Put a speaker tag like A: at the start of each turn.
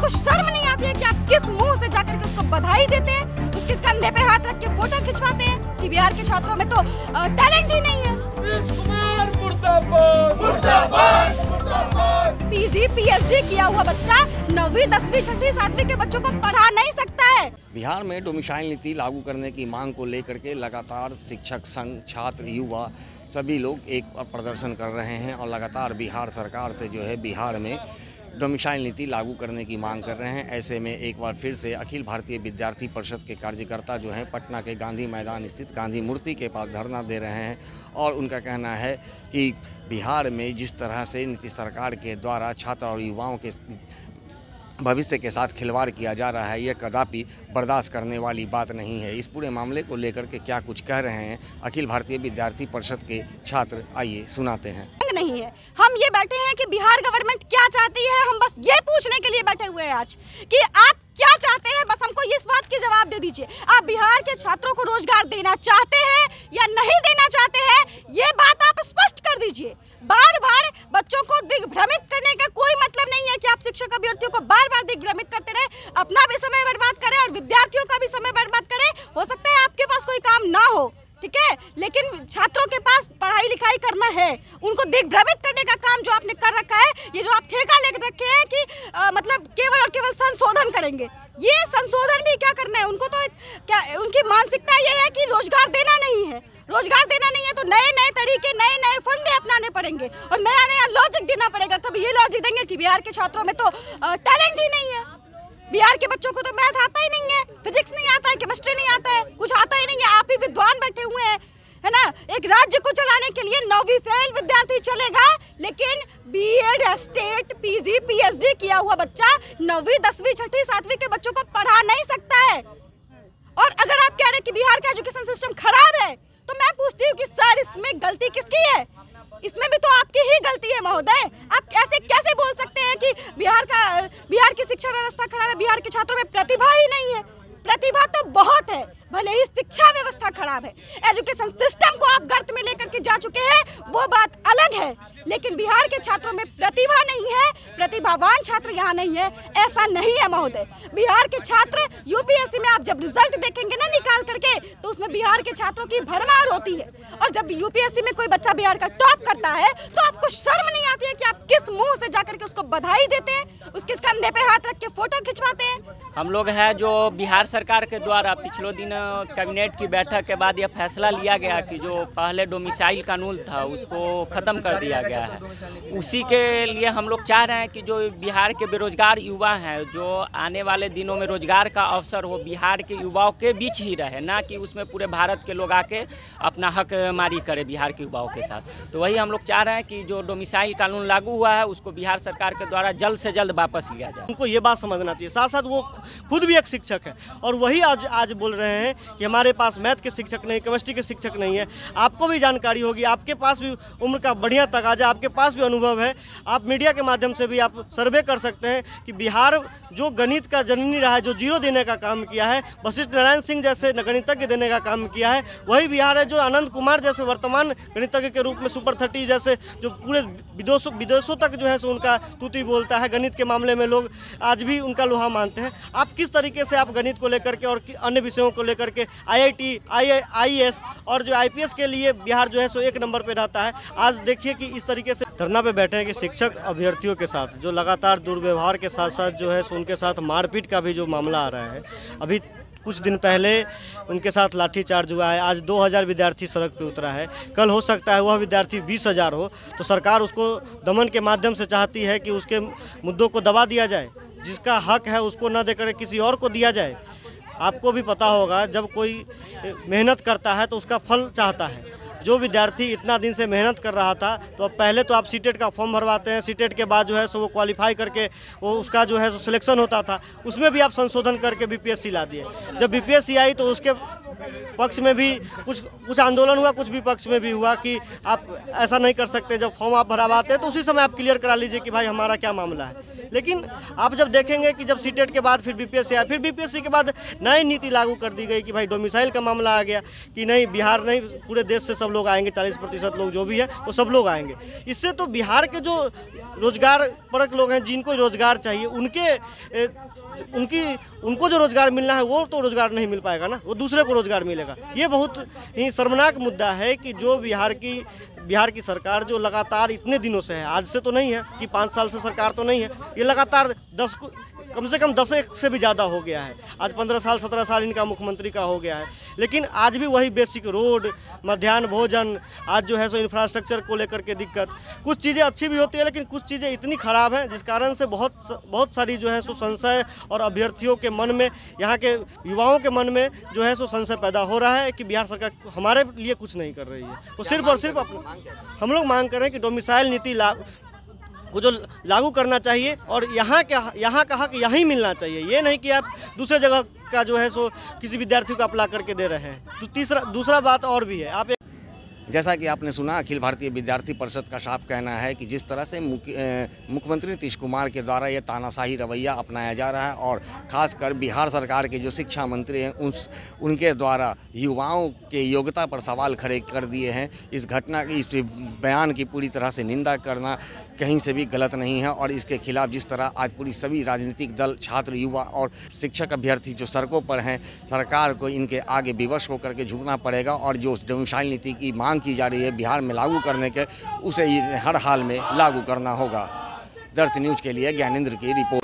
A: आपको शर्म नहीं आती है कि आप किस मुंह से जाकर के उसको बधाई देते हैं, उसके कंधे पे हाथ रख के फोटो खिंचवाते हैं कि बिहार के छात्रों में तो टैलेंट ही नहीं है। पीजी पीएचडी किया हुआ बच्चा 9वीं 10वीं 6वीं 7वीं के बच्चों को पढ़ा नहीं सकता है।
B: बिहार में डोमिसाइल नीति लागू करने की मांग को लेकर के लगातार शिक्षक संघ, छात्र, युवा सभी लोग एक प्रदर्शन कर रहे हैं और लगातार बिहार सरकार से जो है बिहार में डोमिसाइल नीति लागू करने की मांग कर रहे हैं। ऐसे में एक बार फिर से अखिल भारतीय विद्यार्थी परिषद के कार्यकर्ता जो हैं पटना के गांधी मैदान स्थित गांधी मूर्ति के पास धरना दे रहे हैं और उनका कहना है कि बिहार में जिस तरह से नीतीश सरकार के द्वारा छात्र और युवाओं के भविष्य के साथ खिलवाड़ किया जा रहा है, यह कदापि बर्दाश्त करने वाली बात नहीं है। इस पूरे मामले को लेकर के क्या कुछ कह रहे हैं अखिल भारतीय विद्यार्थी परिषद के छात्र, आइए सुनाते हैं।
A: नहीं है, हम ये बैठे हैं कि बिहार गवर्नमेंट क्या चाहती है, हम बस ये पूछने के लिए बैठे हुए हैं आज कि आप क्या चाहते हैं, बस हमको इस बात की जवाब दे दीजिए। आप बिहार के छात्रों को रोजगार देना चाहते हैं या नहीं देना चाहते हैं, ये बात आप स्पष्ट कर दीजिए। बार बार बच्चों को दिग्भ्रमित करने का कोई मतलब नहीं है कि आप शिक्षक अभ्यर्थियों को बार बार दिग्भ्रमित करते रहे, अपना भी समय बर्बाद करें और विद्यार्थियों का भी समय बर्बाद करें। हो सकता है आपके पास कोई काम ना हो, ठीक है, लेकिन छात्रों के पास पढ़ाई लिखाई करना है, उनको दिग्भ्रमित करने का काम जो आपने कर रखा है, ये जो आप ठेका लेकर रखे हैं कि मतलब केवल और केवल संशोधन करेंगे, ये संशोधन भी क्या करना है उनको, तो क्या उनकी मानसिकता ये है कि रोजगार देना नहीं है। रोजगार देना नहीं है तो नए नए तरीके, नए नए फंडे अपनाने पड़ेंगे और नया नया लॉजिक देना पड़ेगा। कभी ये लॉजिक देंगे कि बिहार के छात्रों में तो टैलेंट ही नहीं है, बिहार के बच्चों को तो मैथ आता ही नहीं है, फिजिक्स नहीं आता है, केमिस्ट्री नहीं आता है, कुछ आता ही नहीं है। आप ही विद्वान बैठे हुए हैं, है ना। एक राज्य को चलाने के लिए 9वीं फेल विद्यार्थी चलेगा, लेकिन बीएड, स्टेट, पीजी, पीएचडी किया हुआ बच्चा 9वीं 10वीं 6वीं 7वीं के बच्चों को पढ़ा नहीं सकता है। और अगर आप कह रहे हैं कि बिहार का एजुकेशन सिस्टम खराब है, तो मैं पूछती हूँ कि सर इसमें गलती किसकी है? इसमें भी तो आपकी ही गलती है महोदय। आप ऐसे कैसे बोल सकते हैं कि बिहार की शिक्षा व्यवस्था खराब है, बिहार के छात्रों में प्रतिभा ही नहीं है? प्रतिभा तो बहुत है, भले ही शिक्षा व्यवस्था खराब है, एजुकेशन सिस्टम को आप गर्त में लेकर के जा चुके हैं, वो बात अलग है, लेकिन बिहार के छात्रों में प्रतिभा नहीं है, प्रतिभावान छात्र यहाँ नहीं है, ऐसा नहीं है महोदय। बिहार के छात्र यूपीएससी में आप जब रिजल्ट देखेंगे ना निकाल करके, तो उसमें बिहार के छात्रों की भरमार होती है। और जब यूपीएससी में कोई बच्चा बिहार का टॉप करता है, तो आपको शर्म नहीं आती है कि आप किस मुंह से जाकर के उसको बधाई देते हैं, उसके कंधे पे हाथ रख के फोटो खिंचवाते हैं।
C: हम लोग हैं जो बिहार सरकार के द्वारा पिछले दिन कैबिनेट की बैठक के बाद यह फैसला लिया गया कि जो पहले डोमिसाइल कानून था उसको ख़त्म कर दिया गया है। उसी के लिए हम लोग चाह रहे हैं कि जो बिहार के बेरोजगार युवा हैं, जो आने वाले दिनों में रोजगार का अवसर हो बिहार के युवाओं के बीच ही रहे, ना कि उसमें पूरे भारत के लोग आके अपना हक मारी करे बिहार के युवाओं के साथ। तो वही हम लोग चाह रहे हैं कि जो डोमिसाइल कानून लागू हुआ है उसको बिहार सरकार के द्वारा जल्द से जल्द वापस लिया जाए।
D: उनको ये बात समझना चाहिए, साथ साथ वो खुद भी एक शिक्षक है और वही आज बोल रहे हैं कि हमारे पास मैथ के शिक्षक नहीं, केमिस्ट्री के शिक्षक नहीं है। आपको भी जानकारी होगी, आपके पास भी उम्र का बढ़िया तकाजा, आपके पास भी अनुभव है, आप मीडिया के माध्यम से भी आप सर्वे कर सकते हैं कि बिहार जो गणित का जननी रहा है, जो जीरो देने का काम किया है, वशिष्ठ नारायण सिंह जैसे गणितज्ञ देने का काम किया है, वही बिहार है जो आनंद कुमार जैसे वर्तमान गणितज्ञ के रूप में सुपर 30 जैसे जो पूरे विदेशों तक जो है सो उनका तूती बोलता है। गणित के मामले में लोग आज भी उनका लोहा मानते हैं। आप किस तरीके से आप गणित को लेकर के और अन्य विषयों को लेकर के IIT, IAS और जो IPS के लिए बिहार जो है सो एक नंबर पे रहता है। आज देखिए कि इस तरीके से धरना पे बैठे हैं कि शिक्षक अभ्यर्थियों के साथ जो लगातार दुर्व्यवहार के साथ साथ जो है सो उनके साथ मारपीट का भी जो मामला आ रहा है। अभी कुछ दिन पहले उनके साथ लाठीचार्ज हुआ है, आज 2000 विद्यार्थी सड़क पे उतरा है, कल हो सकता है वह विद्यार्थी 20,000 हो। तो सरकार उसको दमन के माध्यम से चाहती है कि उसके मुद्दों को दबा दिया जाए, जिसका हक है उसको न देकर किसी और को दिया जाए। आपको भी पता होगा जब कोई मेहनत करता है तो उसका फल चाहता है। जो विद्यार्थी इतना दिन से मेहनत कर रहा था, तो अब पहले तो आप सीटेट का फॉर्म भरवाते हैं, सीटेट के बाद जो है सो वो क्वालिफाई करके वो उसका जो है सो सिलेक्शन होता था, उसमें भी आप संशोधन करके बीपीएससी ला दिए। जब बीपीएससी आई तो उसके पक्ष में भी कुछ आंदोलन हुआ, कुछ विपक्ष में भी हुआ कि आप ऐसा नहीं कर सकते। जब फॉर्म आप भरवाते हैं तो उसी समय आप क्लियर करा लीजिए कि भाई हमारा क्या मामला है। लेकिन आप जब देखेंगे कि जब सीटेट के बाद फिर बीपीएससी आया, फिर बीपीएससी के बाद नई नीति लागू कर दी गई कि भाई डोमिसाइल का मामला आ गया कि नहीं बिहार नहीं पूरे देश से सब लोग आएंगे, 40% लोग जो भी है वो सब लोग आएंगे। इससे तो बिहार के जो रोजगार परक लोग हैं जिनको रोजगार चाहिए उनको जो रोजगार मिलना है वो तो रोजगार नहीं मिल पाएगा ना, वो दूसरे को रोजगार मिलेगा। ये बहुत ही शर्मनाक मुद्दा है कि जो बिहार की सरकार जो लगातार इतने दिनों से है, आज से तो नहीं है कि 5 साल से सरकार तो नहीं है, ये लगातार कम से कम 10 से भी ज़्यादा हो गया है। आज 15 साल 17 साल इनका मुख्यमंत्री का हो गया है, लेकिन आज भी वही बेसिक रोड, मध्याह्न भोजन, आज जो है सो इंफ्रास्ट्रक्चर को लेकर के दिक्कत। कुछ चीज़ें अच्छी भी होती है लेकिन कुछ चीज़ें इतनी ख़राब हैं जिस कारण से बहुत सारी जो है सो संशय और अभ्यर्थियों के मन में, यहाँ के युवाओं के मन में जो है सो संशय पैदा हो रहा है कि बिहार सरकार हमारे लिए कुछ नहीं कर रही है। वो सिर्फ और सिर्फ हम लोग मांग कर रहे हैं कि डोमिसाइल नीति को जो लागू करना चाहिए और यहाँ का हक यहीं मिलना चाहिए। ये नहीं कि आप दूसरे जगह का जो है सो किसी विद्यार्थी को आप ला करके दे रहे हैं। तो दूसरा बात और भी है, आप
B: जैसा कि आपने सुना, अखिल भारतीय विद्यार्थी परिषद का साफ कहना है कि जिस तरह से मुख्यमंत्री नीतीश कुमार के द्वारा ये तानाशाही रवैया अपनाया जा रहा है और ख़ासकर बिहार सरकार के जो शिक्षा मंत्री हैं उनके द्वारा युवाओं के योग्यता पर सवाल खड़े कर दिए हैं, इस बयान की पूरी तरह से निंदा करना कहीं से भी गलत नहीं है। और इसके खिलाफ जिस तरह आज पूरी सभी राजनीतिक दल, छात्र, युवा और शिक्षक अभ्यर्थी जो सड़कों पर हैं, सरकार को इनके आगे विवश होकर के झुकना पड़ेगा और जो डोमिसाइल नीति की मांग की जा रही है बिहार में लागू करने के, उसे हर हाल में लागू करना होगा। दर्श न्यूज़ के लिए ज्ञानेंद्र की रिपोर्ट।